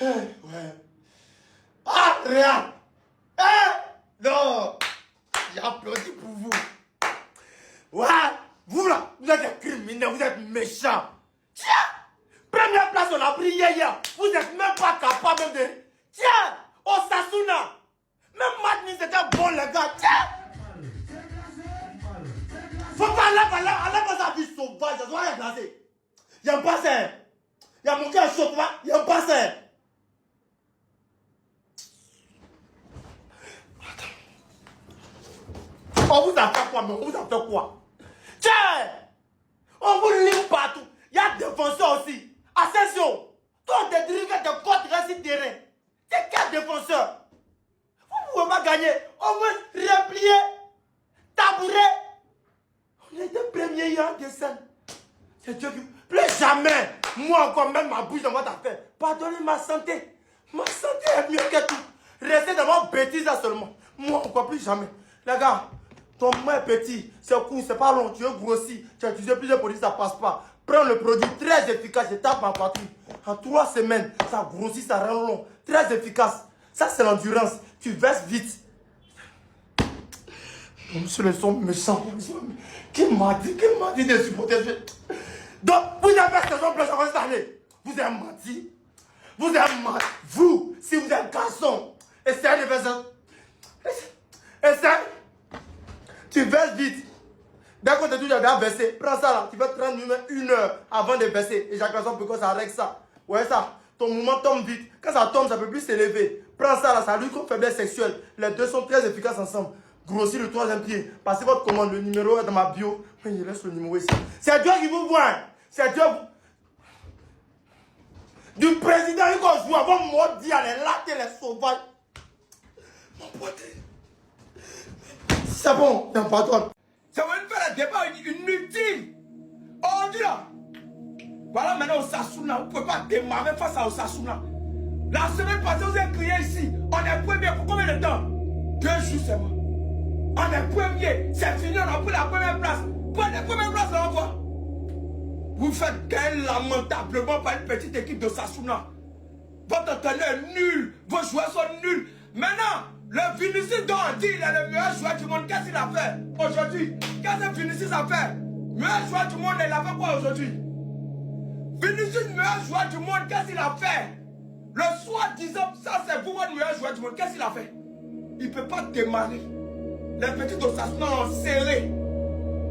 Ouais. Ah, Real. Non. J'applaudis pour vous. Ouais. Vous là, vous êtes des criminels, vous êtes méchants. Tiens. Première place, on a pris hier. Vous n'êtes même pas capable de... Tiens. Osasuna. Même Madrid, c'était bon, les gars. Tiens. Faut pas aller pas sa vie sauvage. Ça doit être glacé. Il y a un passé. Il y a mon cœur chaud, il y a un passé. On vous a fait quoi, mais on vous a fait quoi? Tiens! On vous ligne partout. Il y a des défenseurs aussi. Ascension. Toi, des dirigeants de votre récit terrain. C'est quel défenseur? Vous ne pouvez pas gagner. On veut replier. Tabouret. On était premiers hier en descente. C'est Dieu qui... Plus jamais. Moi encore, même ma bouche dans votre affaire. Pardonnez ma santé. Ma santé est mieux que tout. Restez dans votre bêtise là seulement. Moi encore, plus jamais. Les gars. Ton main est petit, c'est court, c'est pas long, tu es grossi, tu as utilisé plusieurs produits, ça passe pas. Prends le produit très efficace, je tape ma patrouille. En 3 semaines, ça grossit, ça rend long. Très efficace. Ça, c'est l'endurance. Tu verses vite. Monsieur le son méchant. Qui m'a dit de supporter? Donc, vous avez saison blanche avant cette année. Vous avez menti. Vous avez menti. Vous, si vous êtes garçon, essayez de faire ça. Essayez. Tu verses vite. Dès qu'on te dit que tu as versé, prends ça là. Tu vas 30 minutes, 1 heure avant de verser. Éjaculation précoce, ça règle ça. Ouais, ça. Ton mouvement tombe vite. Quand ça tombe, ça ne peut plus s'élever. Prends ça là, ça lutte contre faiblesse sexuelle. Les deux sont très efficaces ensemble. Grossir le 3e pied. Passez votre commande. Le numéro est dans ma bio. Mais il laisse le numéro ici. C'est Dieu qui vous voit. C'est Dieu. Du président, il va jouer avant de dire les lattes et les sauvages. Mon pote. C'est bon, non, pardon. Ça va nous faire un débat inutile. Aujourd'hui là. Voilà maintenant Osasuna. Vous ne pouvez pas démarrer face à Osasuna. La semaine passée, vous avez crié ici. On est premier pour combien de temps? 2 jours seulement. On est premier. C'est fini, on a pris la première place. Prenez la première place là, on voit. Vous faites gagner lamentablement par une petite équipe d'Osasuna. Votre entraîneur est nul. Vos joueurs sont nuls. Maintenant, le Vinicius dont on dit il est le meilleur joueur du monde. Qu'est-ce qu'il a fait aujourd'hui? Qu'est-ce que Vinicius a fait? Meilleur joueur du monde, il a fait quoi aujourd'hui? Vinicius, meilleur joueur du monde, qu'est-ce qu'il a fait? Le soi-disant, ça c'est vous votre meilleur joueur du monde. Qu'est-ce qu'il a fait? Il ne peut pas démarrer. Les petits Osasuna ont serré.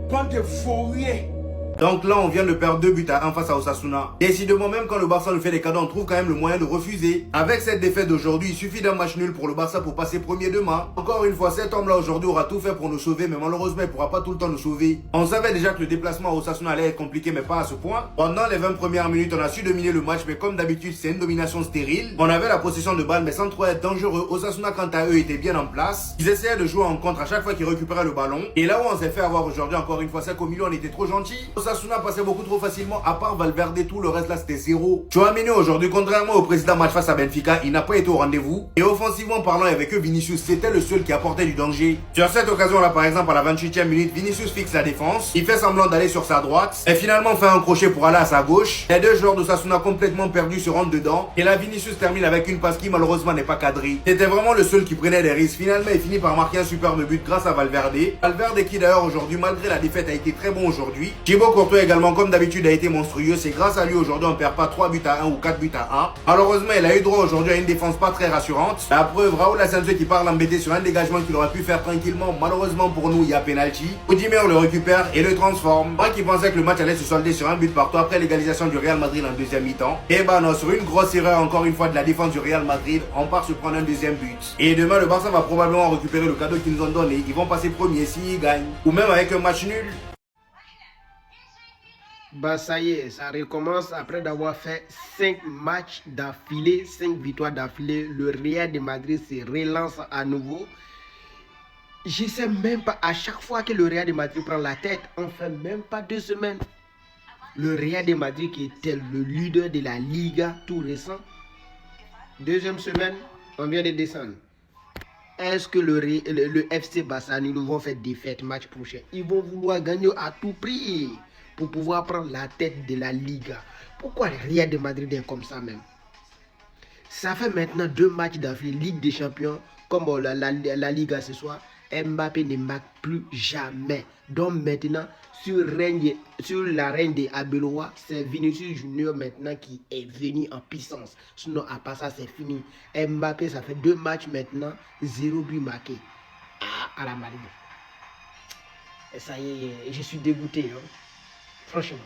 Bande de vauriens. Donc là, on vient de perdre 2 buts à 1 face à Osasuna. Décidément, même quand le Barça nous fait des cadeaux, on trouve quand même le moyen de refuser. Avec cette défaite d'aujourd'hui, il suffit d'un match nul pour le Barça pour passer premier demain. Encore une fois, cet homme-là aujourd'hui aura tout fait pour nous sauver, mais malheureusement, il ne pourra pas tout le temps nous sauver. On savait déjà que le déplacement à Osasuna allait être compliqué, mais pas à ce point. Pendant les 20 premières minutes, on a su dominer le match, mais comme d'habitude, c'est une domination stérile. On avait la possession de balle, mais sans trop être dangereux. Osasuna, quant à eux, était bien en place. Ils essayaient de jouer en contre à chaque fois qu'ils récupéraient le ballon. Et là où on s'est fait avoir aujourd'hui, encore une fois, c'est qu'au milieu, on était trop gentils. Osasuna passait beaucoup trop facilement, à part Valverde, tout le reste là c'était zéro. Tchouaméni aujourd'hui, contrairement au président match face à Benfica, il n'a pas été au rendez-vous. Et offensivement parlant, avec eux, Vinicius, c'était le seul qui apportait du danger. Sur cette occasion là, par exemple, à la 28e minute, Vinicius fixe la défense. Il fait semblant d'aller sur sa droite. Et finalement fait un crochet pour aller à sa gauche. Les deux joueurs d'Osasuna complètement perdus se rendent dedans. Et là, Vinicius termine avec une passe qui malheureusement n'est pas cadrée. C'était vraiment le seul qui prenait des risques. Finalement, il finit par marquer un superbe but grâce à Valverde. Valverde qui d'ailleurs aujourd'hui, malgré la défaite, a été très bon aujourd'hui. Thibaut Courtois également, comme d'habitude, a été monstrueux. C'est grâce à lui aujourd'hui on perd pas 3 buts à 1 ou 4 buts à 1. Malheureusement, il a eu droit aujourd'hui à une défense pas très rassurante. La preuve, Raoul Asensio qui part l'embêter sur un dégagement qu'il aurait pu faire tranquillement. Malheureusement pour nous, il y a penalty. Oudimir le récupère et le transforme. Moi qui pensais que le match allait se solder sur un but partout après l'égalisation du Real Madrid en deuxième mi-temps. Et bah non, sur une grosse erreur encore une fois de la défense du Real Madrid, on part se prendre un deuxième but. Et demain, le Barça va probablement récupérer le cadeau qu'ils nous ont donné. Ils vont passer premier s'ils gagnent. Ou même avec un match nul. Bah ça y est, ça recommence après d'avoir fait 5 matchs d'affilée, 5 victoires d'affilée. Le Real de Madrid se relance à nouveau. Je sais même pas, à chaque fois que le Real de Madrid prend la tête, on fait même pas 2 semaines. Le Real de Madrid qui était le leader de la Liga tout récent. 2e semaine, on vient de descendre. Est-ce que le FC Barcelone, nous vont faire défaite match prochain? Ils vont vouloir gagner à tout prix pour pouvoir prendre la tête de la Liga. Pourquoi le Real de Madrid est comme ça même? Ça fait maintenant 2 matchs d'affilée, Ligue des Champions, comme la Liga ce soir. Mbappé ne marque plus jamais. Donc maintenant, sur la reine des Abelois, c'est Vinicius Junior maintenant qui est venu en puissance. Sinon, à part ça, c'est fini. Mbappé, ça fait 2 matchs maintenant, 0 but marqué à la Madrid. Et ça y est, je suis dégoûté, hein. Franchement.